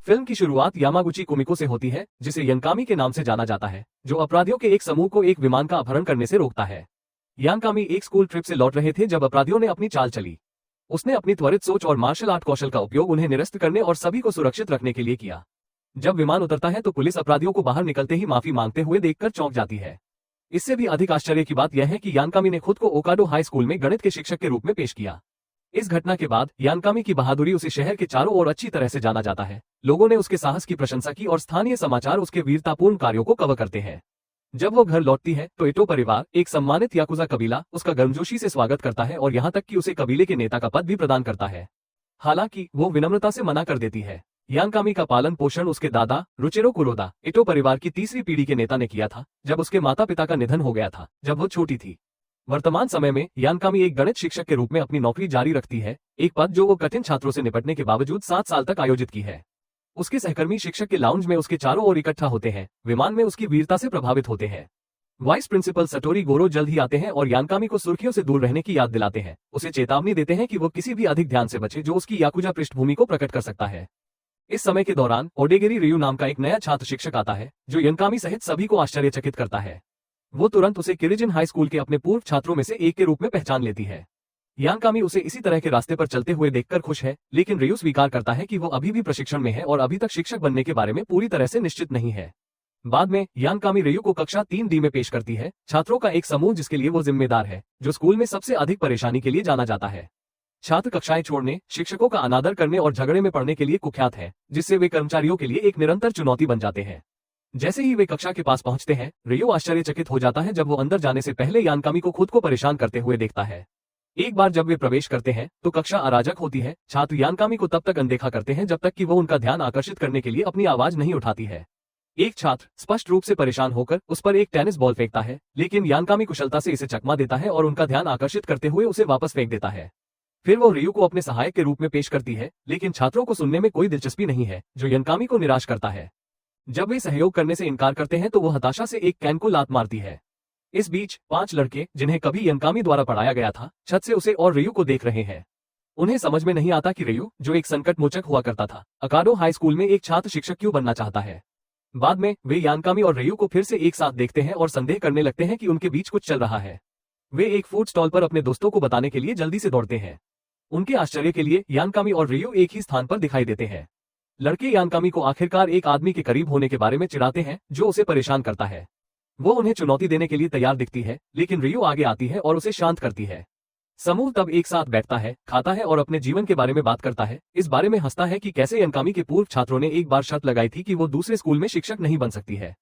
Film की शुरुआत Yamaguchi कुमिको से होती है, जिसे यनकामी के नाम से जाना जाता है, जो अपराधियों के एक समूह को एक विमान का अपहरण करने से रोकता है। यानकामी एक स्कूल ट्रिप से लौट रहे थे जब अपराधियों ने अपनी चाल चली। उसने अपनी त्वरित सोच और मार्शल आर्ट कौशल का उपयोग उन्हें निरस्त करने और सभी को सुरक्षित रखने के लिए किया। जब विमान उतरता है तो पुलिस अपराधियों को बाहर निकलते ही माफी मांगते हुए देखकर चौंक जाती है। इससे भी अधिक आश्चर्य की बात यह है कि यानकामी ने खुद को ओकाडो हाई स्कूल में गणित के शिक्षक के रूप में पेश किया। इस घटना के बाद यानकामी की बहादुरी उसे शहर के चारों ओर अच्छी तरह से जाना जाता है। लोगों ने उसके साहस की प्रशंसा की और स्थानीय समाचार उसके वीरतापूर्ण कार्यों को कवर करते हैं। जब वो घर लौटती है तो इटो परिवार, एक सम्मानित याकुजा कबीला, उसका गर्मजोशी से स्वागत करता है और यहाँ तक कि उसे कबीले के नेता का पद भी प्रदान करता है। हालांकि वो विनम्रता से मना कर देती है। यानकामी का पालन पोषण उसके दादा रुचिरो कुरोदा, इटो परिवार की तीसरी पीढ़ी के नेता ने किया था, जब उसके माता पिता का निधन हो गया था जब वो छोटी थी। वर्तमान समय में यानकामी एक गणित शिक्षक के रूप में अपनी नौकरी जारी रखती है, एक पद जो वो कठिन छात्रों से निपटने के बावजूद 7 साल तक आयोजित की है। उसके सहकर्मी शिक्षक के लाउंज में उसके चारों ओर इकट्ठा होते हैं, विमान में उसकी वीरता से प्रभावित होते हैं। वाइस प्रिंसिपल सटोरी गोरो जल्द ही आते हैं और यानकामी को सुर्खियों से दूर रहने की याद दिलाते हैं। उसे चेतावनी देते हैं कि वो किसी भी अधिक ध्यान से बचे जो उसकी याकुजा पृष्ठभूमि को प्रकट कर सकता है। इस समय के दौरान ओडेगेरी रियू नाम का एक नया छात्र शिक्षक आता है, जो यानकामी सहित सभी को आश्चर्यचकित करता है। वो तुरंत उसे किरिजिन हाई स्कूल के अपने पूर्व छात्रों में से एक के रूप में पहचान लेती है। यानकामी उसे इसी तरह के रास्ते पर चलते हुए देखकर खुश है, लेकिन रियू स्वीकार करता है कि वो अभी भी प्रशिक्षण में है और अभी तक शिक्षक बनने के बारे में पूरी तरह से निश्चित नहीं है। बाद में यानकामी रियू को कक्षा 3D में पेश करती है, छात्रों का एक समूह जिसके लिए वो जिम्मेदार है, जो स्कूल में सबसे अधिक परेशानी के लिए जाना जाता है। छात्र कक्षाएं छोड़ने, शिक्षकों का अनादर करने और झगड़े में पड़ने के लिए कुख्यात है, जिससे वे कर्मचारियों के लिए एक निरंतर चुनौती बन जाते हैं। जैसे ही वे कक्षा के पास पहुंचते हैं, रियू आश्चर्यचकित हो जाता है जब वो अंदर जाने से पहले यानकामी को खुद को परेशान करते हुए देखता है। एक बार जब वे प्रवेश करते हैं तो कक्षा अराजक होती है। छात्र यानकामी को तब तक अनदेखा करते हैं जब तक कि वो उनका ध्यान आकर्षित करने के लिए अपनी आवाज नहीं उठाती है। एक छात्र स्पष्ट रूप से परेशान होकर उस पर एक टेनिस बॉल फेंकता है, लेकिन यानकामी कुशलता से इसे चकमा देता है और उनका ध्यान आकर्षित करते हुए उसे वापस फेंक देता है। फिर वो रियू को अपने सहायक के रूप में पेश करती है, लेकिन छात्रों को सुनने में कोई दिलचस्पी नहीं है, जो यानकामी को निराश करता है। जब वे सहयोग करने से इनकार करते हैं तो वो हताशा से एक कैन को लात मारती है। इस बीच 5 लड़के, जिन्हें कभी यानकामी द्वारा पढ़ाया गया था, छत से उसे और रियू को देख रहे हैं। उन्हें समझ में नहीं आता कि रियू, जो एक संकट मोचक हुआ करता था, ओकाडो हाई स्कूल में एक छात्र शिक्षक क्यों बनना चाहता है। बाद में वे यानकामी और रियू को फिर से एक साथ देखते हैं और संदेह करने लगते हैं कि उनके बीच कुछ चल रहा है। वे एक फूड स्टॉल पर अपने दोस्तों को बताने के लिए जल्दी से दौड़ते हैं। उनके आश्चर्य के लिए यानकामी और रियू एक ही स्थान पर दिखाई देते हैं। लड़के यानकामी को आखिरकार एक आदमी के करीब होने के बारे में चिढ़ाते हैं, जो उसे परेशान करता है। वो उन्हें चुनौती देने के लिए तैयार दिखती है, लेकिन रियू आगे आती है और उसे शांत करती है। समूह तब एक साथ बैठता है, खाता है और अपने जीवन के बारे में बात करता है। इस बारे में हंसता है कि कैसे यानकामी के पूर्व छात्रों ने एक बार शर्त लगाई थी कि वो दूसरे स्कूल में शिक्षक नहीं बन सकती है।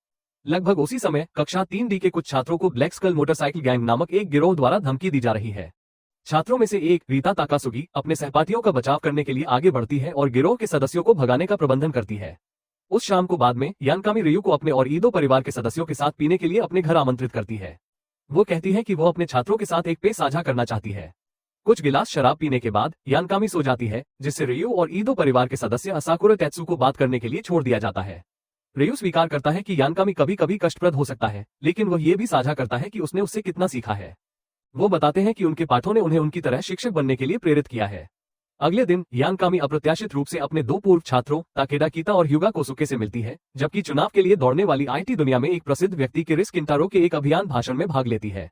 लगभग उसी समय कक्षा 3D के कुछ छात्रों को ब्लैक स्कल मोटरसाइकिल गैंग नामक एक गिरोह द्वारा धमकी दी जा रही है। छात्रों में से एक, रीता ताकासुगी, अपने सहपाठियों का बचाव करने के लिए आगे बढ़ती है और गिरोह के सदस्यों को भगाने का प्रबंधन करती है। उस शाम को बाद में यानकामी रियू को अपने और ईदो परिवार के सदस्यों के साथ पीने के लिए अपने घर आमंत्रित करती है। वो कहती है कि वो अपने छात्रों के साथ एक पेय साझा करना चाहती है। कुछ गिलास शराब पीने के बाद यानकामी सो जाती है, जिससे रियू और ईदो परिवार के सदस्य असाकुरा टेत्सु को बात करने के लिए छोड़ दिया जाता है। रियू स्वीकार करता है कि यानकामी कभी कभी कष्टप्रद हो सकता है, लेकिन वह ये भी साझा करता है कि उसने उससे कितना सीखा है। वो बताते हैं कि उनके पाठों ने उन्हें उनकी तरह शिक्षक बनने के लिए प्रेरित किया है। अगले दिन यानकामी अप्रत्याशित रूप से अपने 2 पूर्व छात्रों ताकेडा कीता और ह्यूगा कोसुके से मिलती है, जबकि चुनाव के लिए दौड़ने वाली आईटी दुनिया में एक प्रसिद्ध व्यक्ति किरिस किंटारो के एक अभियान भाषण में भाग लेती है।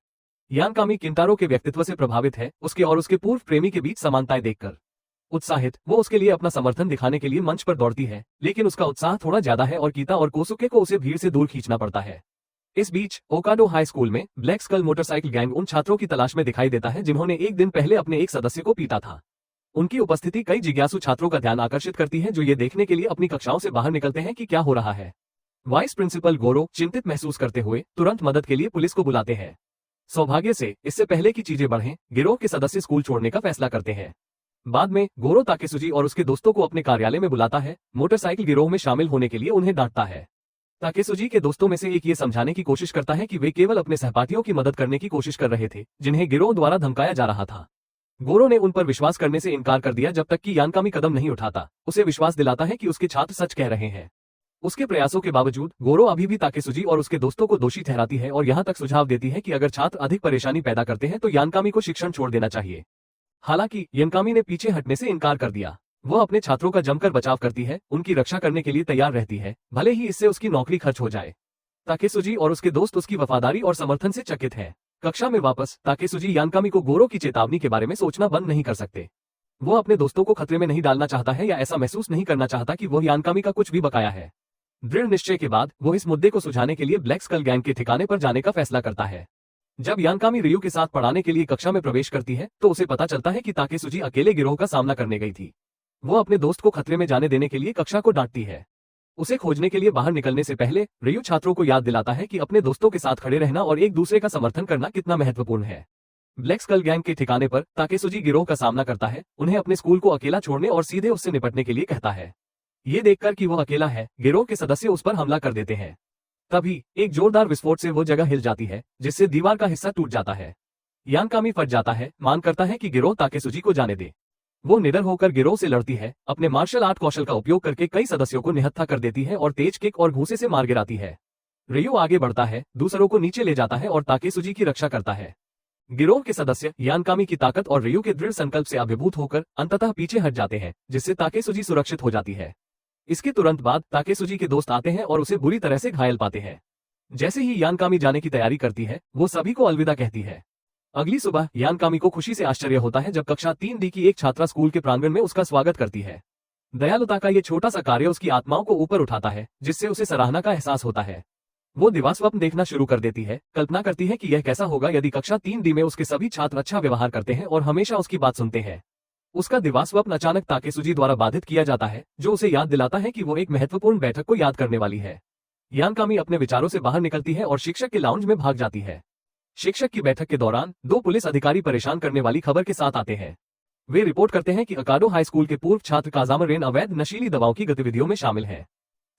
यानकामी किंटारो के व्यक्तित्व से प्रभावित है, उसके और उसके पूर्व प्रेमी के बीच समानताएं देखकर उत्साहित। वो उसके लिए अपना समर्थन दिखाने के लिए मंच पर दौड़ती है, लेकिन उसका उत्साह थोड़ा ज्यादा है और कीता और कोसुके को उसे भीड़ से दूर खींचना पड़ता है। इस बीच ओकाडो हाई स्कूल में ब्लैक स्कल मोटरसाइकिल गैंग उन छात्रों की तलाश में दिखाई देता है जिन्होंने एक दिन पहले अपने एक सदस्य को पीटा था। उनकी उपस्थिति कई जिज्ञासु छात्रों का ध्यान आकर्षित करती है, जो ये देखने के लिए अपनी कक्षाओं से बाहर निकलते हैं कि क्या हो रहा है। वाइस प्रिंसिपल गोरो, चिंतित महसूस करते हुए, तुरंत मदद के लिए पुलिस को बुलाते हैं। सौभाग्य से इससे पहले की चीजें बढ़ें, गिरोह के सदस्य स्कूल छोड़ने का फैसला करते हैं। बाद में गोरो ताकेसुजी और उसके दोस्तों को अपने कार्यालय में बुलाता है, मोटरसाइकिल गिरोह में शामिल होने के लिए उन्हें डांटता है। ताकेसुजी के दोस्तों में से एक ये समझाने की कोशिश करता है कि वे केवल अपने सहपाठियों की मदद करने की कोशिश कर रहे थे, जिन्हें गिरोह द्वारा धमकाया जा रहा था। गोरो ने उन पर विश्वास करने से इनकार कर दिया जब तक कि यानकामी कदम नहीं उठाता, उसे विश्वास दिलाता है कि उसके छात्र सच कह रहे हैं। उसके प्रयासों के बावजूद गोरो अभी भी ताकेसुजी और उसके दोस्तों को दोषी ठहराती है और यहाँ तक सुझाव देती है कि अगर छात्र अधिक परेशानी पैदा करते हैं तो यानकामी को शिक्षण छोड़ देना चाहिए। हालांकि यानकामी ने पीछे हटने से इनकार कर दिया। वो अपने छात्रों का जमकर बचाव करती है, उनकी रक्षा करने के लिए तैयार रहती है, भले ही इससे उसकी नौकरी खर्च हो जाए। ताकेसुजी और उसके दोस्त उसकी वफादारी और समर्थन से चकित हैं। कक्षा में वापस ताकेसुजी यानकामी को गोरो की चेतावनी के बारे में सोचना बंद नहीं कर सकते। वो अपने दोस्तों को खतरे में नहीं डालना चाहता है या ऐसा महसूस नहीं करना चाहता कि वो यानकामी का कुछ भी बकाया है। दृढ़ निश्चय के बाद वो इस मुद्दे को सुलझाने के लिए ब्लैक स्कल गैंग के ठिकाने पर जाने का फैसला करता है। जब यानकामी रियू के साथ पढ़ाने के लिए कक्षा में प्रवेश करती है तो उसे पता चलता है कि ताकेसुजी अकेले गिरोह का सामना करने गई थी। वो अपने दोस्त को खतरे में जाने देने के लिए कक्षा को डांटती है। उसे खोजने के लिए बाहर निकलने से पहले रियू छात्रों को याद दिलाता है कि अपने दोस्तों के साथ खड़े रहना और एक दूसरे का समर्थन करना कितना महत्वपूर्ण है। ब्लैक स्कल गैंग के ठिकाने पर ताकेसुजी गिरोह का सामना करता है, उन्हें अपने स्कूल को अकेला छोड़ने और सीधे उससे निपटने के लिए कहता है। ये देखकर कि वो अकेला है, गिरोह के सदस्य उस पर हमला कर देते हैं। तभी एक जोरदार विस्फोट से वो जगह हिल जाती है, जिससे दीवार का हिस्सा टूट जाता है। यानकामी फट जाता है, मान करता है कि गिरोह ताकेसुजी को जाने दे। वो निडर होकर गिरोह से लड़ती है, अपने मार्शल आर्ट कौशल का उपयोग करके कई सदस्यों को निहत्था कर देती है और तेज किक और घूंसे से मार गिराती है। रियू आगे बढ़ता है, दूसरों को नीचे ले जाता है और ताकेसुजी की रक्षा करता है। गिरोह के सदस्य यानकामी की ताकत और रियू के दृढ़ संकल्प से अभिभूत होकर अंततः पीछे हट जाते हैं, जिससे ताकेसुजी सुरक्षित हो जाती है। इसके तुरंत बाद ताकेसुजी के दोस्त आते हैं और उसे बुरी तरह से घायल पाते हैं। जैसे ही यानकामी जाने की तैयारी करती है, वो सभी को अलविदा कहती है। अगली सुबह यानकामी को खुशी से आश्चर्य होता है जब कक्षा 3D की एक छात्रा स्कूल के प्रांगण में उसका स्वागत करती है। दयालुता का ये छोटा सा कार्य उसकी आत्माओं को ऊपर उठाता है, जिससे उसे सराहना का एहसास होता है। वो दिवास्वप्न देखना शुरू कर देती है, कल्पना करती है कि यह कैसा होगा यदि कक्षा 3D में उसके सभी छात्र अच्छा व्यवहार करते हैं और हमेशा उसकी बात सुनते हैं। उसका दिवास्वप्न अचानक ताकेसुजी द्वारा बाधित किया जाता है, जो उसे याद दिलाता है कि वो एक महत्वपूर्ण बैठक को याद करने वाली है। यानकामी अपने विचारों से बाहर निकलती है और शिक्षक के लाउंज में भाग जाती है। शिक्षक की बैठक के दौरान 2 पुलिस अधिकारी परेशान करने वाली खबर के साथ आते हैं। वे रिपोर्ट करते हैं कि अकाडो हाई स्कूल के पूर्व छात्र काजामा रेन अवैध नशीली दवाओं की गतिविधियों में शामिल है।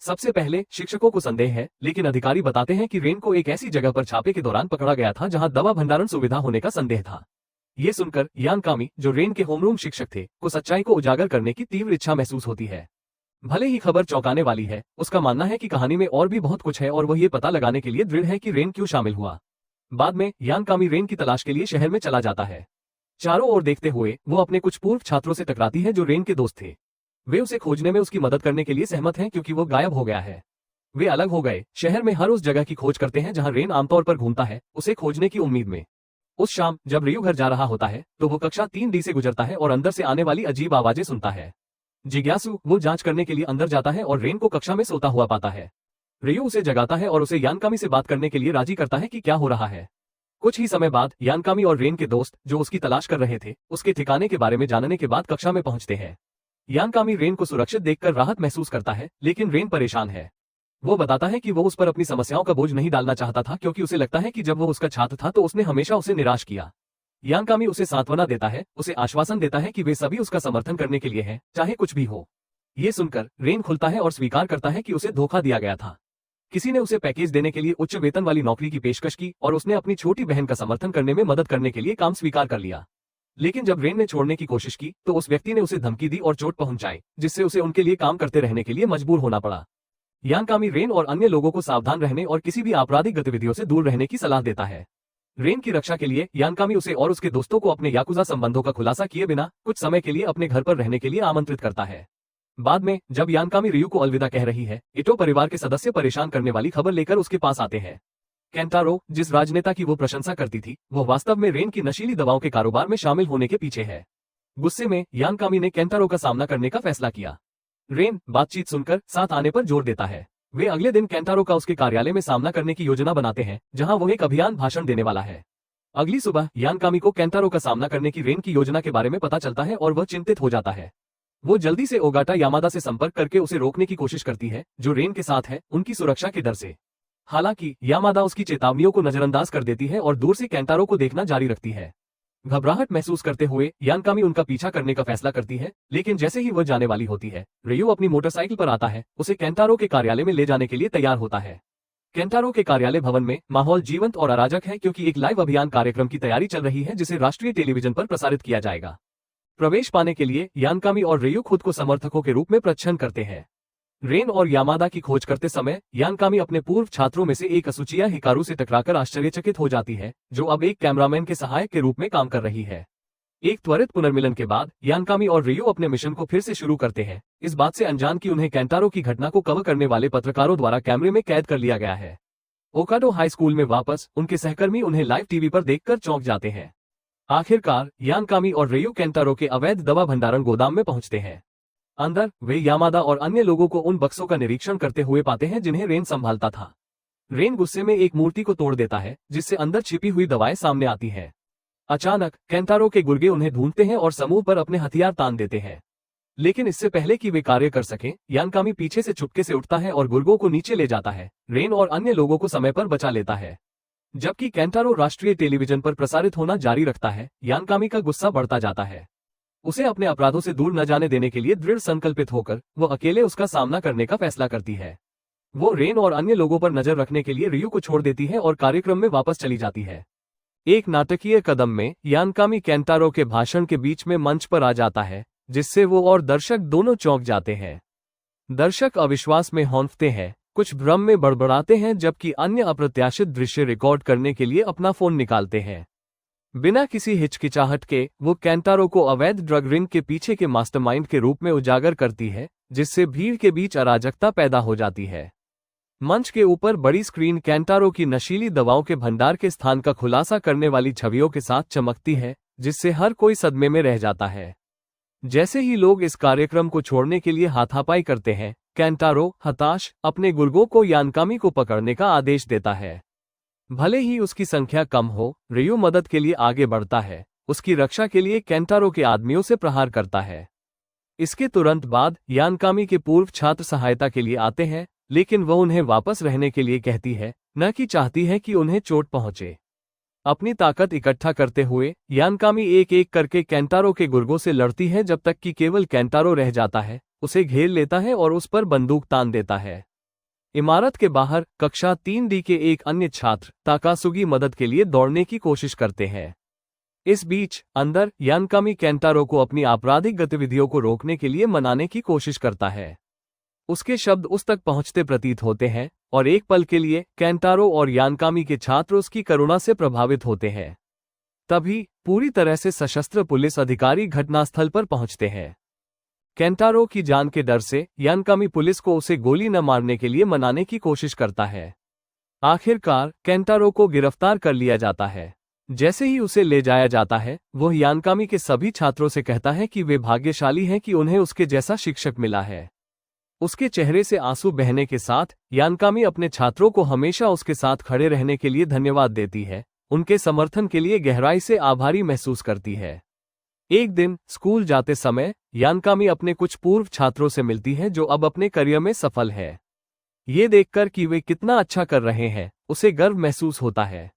सबसे पहले शिक्षकों को संदेह है, लेकिन अधिकारी बताते हैं कि रेन को एक ऐसी जगह पर छापे के दौरान पकड़ा गया था जहां दवा भंडारण सुविधा होने का संदेह था। ये सुनकर यानकामी, जो रेन के होमरूम शिक्षक थे, को सच्चाई को उजागर करने की तीव्र इच्छा महसूस होती है। भले ही खबर चौंकाने वाली है, उसका मानना है कि कहानी में और भी बहुत कुछ है और वह ये पता लगाने के लिए दृढ़ है कि रेन क्यों शामिल हुआ। बाद में यानकामी रेन की तलाश के लिए शहर में चला जाता है। चारों ओर देखते हुए वो अपने कुछ पूर्व छात्रों से टकराती है जो रेन के दोस्त थे। वे उसे खोजने में उसकी मदद करने के लिए सहमत हैं क्योंकि वो गायब हो गया है। वे अलग हो गए, शहर में हर उस जगह की खोज करते हैं जहां रेन आमतौर पर घूमता है, उसे खोजने की उम्मीद में। उस शाम जब रियू घर जा रहा होता है तो वो कक्षा 3D से गुजरता है और अंदर से आने वाली अजीब आवाजें सुनता है। जिज्ञासु वो जांच करने के लिए अंदर जाता है और रेन को कक्षा में सोता हुआ पाता है। रियू उसे जगाता है और उसे यानकामी से बात करने के लिए राजी करता है कि क्या हो रहा है। कुछ ही समय बाद यानकामी और रेन के दोस्त, जो उसकी तलाश कर रहे थे, उसके ठिकाने के बारे में जानने के बाद कक्षा में पहुंचते हैं। यानकामी रेन को सुरक्षित देखकर राहत महसूस करता है, लेकिन रेन परेशान है। वो बताता है कि वो उस पर अपनी समस्याओं का बोझ नहीं डालना चाहता था क्योंकि उसे लगता है कि जब वो उसका छात्र था तो उसने हमेशा उसे निराश किया। यानकामी उसे सांत्वना देता है, उसे आश्वासन देता है कि वे सभी उसका समर्थन करने के लिए हैं, चाहे कुछ भी हो। ये सुनकर रेन खुलता है और स्वीकार करता है कि उसे धोखा दिया गया था। किसी ने उसे पैकेज देने के लिए उच्च वेतन वाली नौकरी की पेशकश की और उसने अपनी छोटी बहन का समर्थन करने में मदद करने के लिए काम स्वीकार कर लिया। लेकिन जब रेन ने छोड़ने की कोशिश की तो उस व्यक्ति ने उसे धमकी दी और चोट पहुंचाई, जिससे उसे उनके लिए काम करते रहने के लिए मजबूर होना पड़ा। यानकामी रेन और अन्य लोगों को सावधान रहने और किसी भी आपराधिक गतिविधियों से दूर रहने की सलाह देता है। रेन की रक्षा के लिए यानकामी उसे और उसके दोस्तों को अपने याकुजा संबंधों का खुलासा किए बिना कुछ समय के लिए अपने घर पर रहने के लिए आमंत्रित करता है। बाद में जब यानकामी रियू को अलविदा कह रही है, इटो परिवार के सदस्य परेशान करने वाली खबर लेकर उसके पास आते हैं। केंटारो, जिस राजनेता की वो प्रशंसा करती थी, वह वास्तव में रेन की नशीली दवाओं के कारोबार में शामिल होने के पीछे है। गुस्से में यानकामी ने केंटारो का सामना करने का फैसला किया। रेन बातचीत सुनकर साथ आने पर जोर देता है। वे अगले दिन केंटारो का उसके कार्यालय में सामना करने की योजना बनाते हैं, जहां वो एक अभियान भाषण देने वाला है। अगली सुबह यानकामी को केंटारो का सामना करने की रेन की योजना के बारे में पता चलता है और वह चिंतित हो जाता है। वो जल्दी से ओगाटा यामादा से संपर्क करके उसे रोकने की कोशिश करती है, जो रेन के साथ है, उनकी सुरक्षा के डर से। हालांकि यामादा उसकी चेतावनियों को नजरअंदाज कर देती है और दूर से केंटारो को देखना जारी रखती है। घबराहट महसूस करते हुए यानकामी उनका पीछा करने का फैसला करती है, लेकिन जैसे ही वह जाने वाली होती है, रियू अपनी मोटरसाइकिल पर आता है, उसे केंटारो के कार्यालय में ले जाने के लिए तैयार होता है। केंटारो के कार्यालय भवन में माहौल जीवंत और अराजक है क्योंकि एक लाइव अभियान कार्यक्रम की तैयारी चल रही है जिसे राष्ट्रीय टेलीविजन पर प्रसारित किया जाएगा। प्रवेश पाने के लिए यानकामी और रियू खुद को समर्थकों के रूप में प्रच्छन्न करते हैं। रेन और यामादा की खोज करते समय यानकामी अपने पूर्व छात्रों में से एक असुचिया हिकारू से टकराकर आश्चर्यचकित हो जाती है, जो अब एक कैमरामैन के सहायक के रूप में काम कर रही है। एक त्वरित पुनर्मिलन के बाद यानकामी और रियो अपने मिशन को फिर से शुरू करते हैं, इस बात से अनजान कि उन्हें केंटारो की घटना को कवर करने वाले पत्रकारों द्वारा कैमरे में कैद कर लिया गया है। ओकाडो हाई स्कूल में वापस उनके सहकर्मी उन्हें लाइव टीवी पर देखकर चौंक जाते हैं। आखिरकार यानकामी और रियो केंटारो के अवैध दवा भंडारण गोदाम में पहुंचते हैं। अंदर वे यामादा और अन्य लोगों को उन बक्सों का निरीक्षण करते हुए पाते हैं जिन्हें रेन संभालता था। रेन गुस्से में एक मूर्ति को तोड़ देता है, जिससे अंदर छिपी हुई दवाएं सामने आती हैं। अचानक केंटारो के गुर्गे उन्हें ढूंढते हैं और समूह पर अपने हथियार तान देते हैं। लेकिन इससे पहले कि वे कार्य कर सकें, यानकामी पीछे से चुपके से उठता है और गुर्गों को नीचे ले जाता है। रेन और अन्य लोगों को समय पर बचा लेता है। जबकि केंटारो राष्ट्रीय टेलीविजन पर प्रसारित होना जारी रखता है, यानकामी का गुस्सा बढ़ता जाता है। उसे अपने अपराधों से दूर न जाने देने के लिए दृढ़ संकल्पित होकर वो अकेले उसका सामना करने का फैसला करती है। वो रेन और अन्य लोगों पर नजर रखने के लिए रियो को छोड़ देती है और कार्यक्रम में वापस चली जाती है। एक नाटकीय कदम में यानकामी केंटारो के भाषण के बीच में मंच पर आ जाता है, जिससे वो और दर्शक दोनों चौंक जाते हैं। दर्शक अविश्वास में हौंफते हैं, कुछ भ्रम में बड़बड़ाते हैं, जबकि अन्य अप्रत्याशित दृश्य रिकॉर्ड करने के लिए अपना फोन निकालते हैं। बिना किसी हिचकिचाहट के वो केंटारो को अवैध ड्रग रिंग के पीछे के मास्टरमाइंड के रूप में उजागर करती है, जिससे भीड़ के बीच अराजकता पैदा हो जाती है। मंच के ऊपर बड़ी स्क्रीन केंटारो की नशीली दवाओं के भंडार के स्थान का खुलासा करने वाली छवियों के साथ चमकती है, जिससे हर कोई सदमे में रह जाता है। जैसे ही लोग इस कार्यक्रम को छोड़ने के लिए हाथापाई करते हैं, केंटारो हताश अपने गुर्गों को यानकामी को पकड़ने का आदेश देता है। भले ही उसकी संख्या कम हो, रियो मदद के लिए आगे बढ़ता है। उसकी रक्षा के लिए केंटारो के आदमियों से प्रहार करता है। इसके तुरंत बाद यानकामी के पूर्व छात्र सहायता के लिए आते हैं, लेकिन वह उन्हें वापस रहने के लिए कहती है, न कि चाहती है कि उन्हें चोट पहुंचे। अपनी ताकत इकट्ठा करते हुए यानकामी एक एक करके केंटारो के गुर्गों से लड़ती है, जब तक कि केवल केंटारो रह जाता है, उसे घेर लेता है और उस पर बंदूक तान देता है। इमारत के बाहर कक्षा 3D के एक अन्य छात्र ताकासुगी मदद के लिए दौड़ने की कोशिश करते हैं। इस बीच अंदर यानकामी केंटारो को अपनी आपराधिक गतिविधियों को रोकने के लिए मनाने की कोशिश करता है। उसके शब्द उस तक पहुंचते प्रतीत होते हैं और एक पल के लिए केंटारो और यानकामी के छात्र उसकी करुणा से प्रभावित होते हैं। तभी पूरी तरह से सशस्त्र पुलिस अधिकारी घटनास्थल पर पहुंचते हैं। केंटारो की जान के डर से यानकामी पुलिस को उसे गोली न मारने के लिए मनाने की कोशिश करता है। आखिरकार केंटारो को गिरफ्तार कर लिया जाता है। जैसे ही उसे ले जाया जाता है, वह यानकामी के सभी छात्रों से कहता है कि वे भाग्यशाली हैं कि उन्हें उसके जैसा शिक्षक मिला है। उसके चेहरे से आंसू बहने के साथ यानकामी अपने छात्रों को हमेशा उसके साथ खड़े रहने के लिए धन्यवाद देती है, उनके समर्थन के लिए गहराई से आभारी महसूस करती है। एक दिन स्कूल जाते समय यानकामी अपने कुछ पूर्व छात्रों से मिलती है जो अब अपने करियर में सफल है। ये देखकर कि वे कितना अच्छा कर रहे हैं, उसे गर्व महसूस होता है।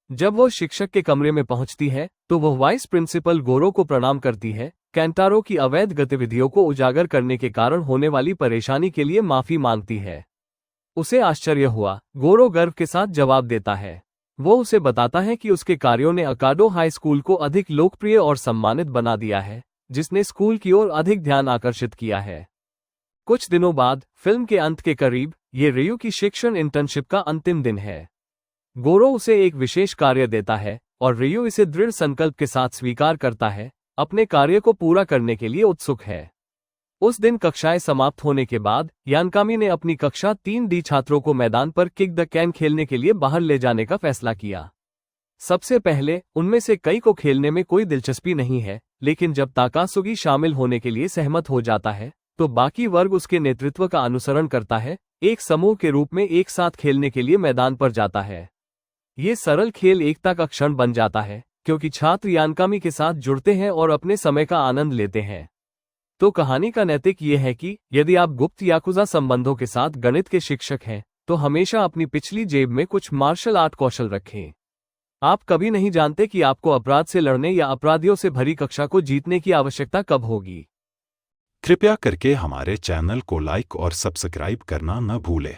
जब वो शिक्षक के कमरे में पहुंचती है तो वह वाइस प्रिंसिपल गोरो को प्रणाम करती है, केंटारो की अवैध गतिविधियों को उजागर करने के कारण होने वाली परेशानी के लिए माफी मांगती है। उसे आश्चर्य हुआ, गोरो गर्व के साथ जवाब देता है। वो उसे बताता है कि उसके कार्यों ने ओकाडो हाई स्कूल को अधिक लोकप्रिय और सम्मानित बना दिया है, जिसने स्कूल की ओर अधिक ध्यान आकर्षित किया है। कुछ दिनों बाद फिल्म के अंत के करीब ये रियो की शिक्षण इंटर्नशिप का अंतिम दिन है। गोरो उसे एक विशेष कार्य देता है और रियो इसे दृढ़ संकल्प के साथ स्वीकार करता है, अपने कार्य को पूरा करने के लिए उत्सुक है। उस दिन कक्षाएं समाप्त होने के बाद यानकामी ने अपनी कक्षा 3D छात्रों को मैदान पर किक द कैन खेलने के लिए बाहर ले जाने का फैसला किया। सबसे पहले उनमें से कई को खेलने में कोई दिलचस्पी नहीं है, लेकिन जब ताकासुगी शामिल होने के लिए सहमत हो जाता है तो बाकी वर्ग उसके नेतृत्व का अनुसरण करता है, एक समूह के रूप में एक साथ खेलने के लिए मैदान पर जाता है। ये सरल खेल एकता का क्षण बन जाता है, क्योंकि छात्र यानकामी के साथ जुड़ते हैं और अपने समय का आनंद लेते हैं। तो कहानी का नैतिक ये है कि यदि आप गुप्त याकुजा संबंधों के साथ गणित के शिक्षक हैं, तो हमेशा अपनी पिछली जेब में कुछ मार्शल आर्ट कौशल रखें। आप कभी नहीं जानते कि आपको अपराध से लड़ने या अपराधियों से भरी कक्षा को जीतने की आवश्यकता कब होगी। कृपया करके हमारे चैनल को लाइक और सब्सक्राइब करना न भूलें।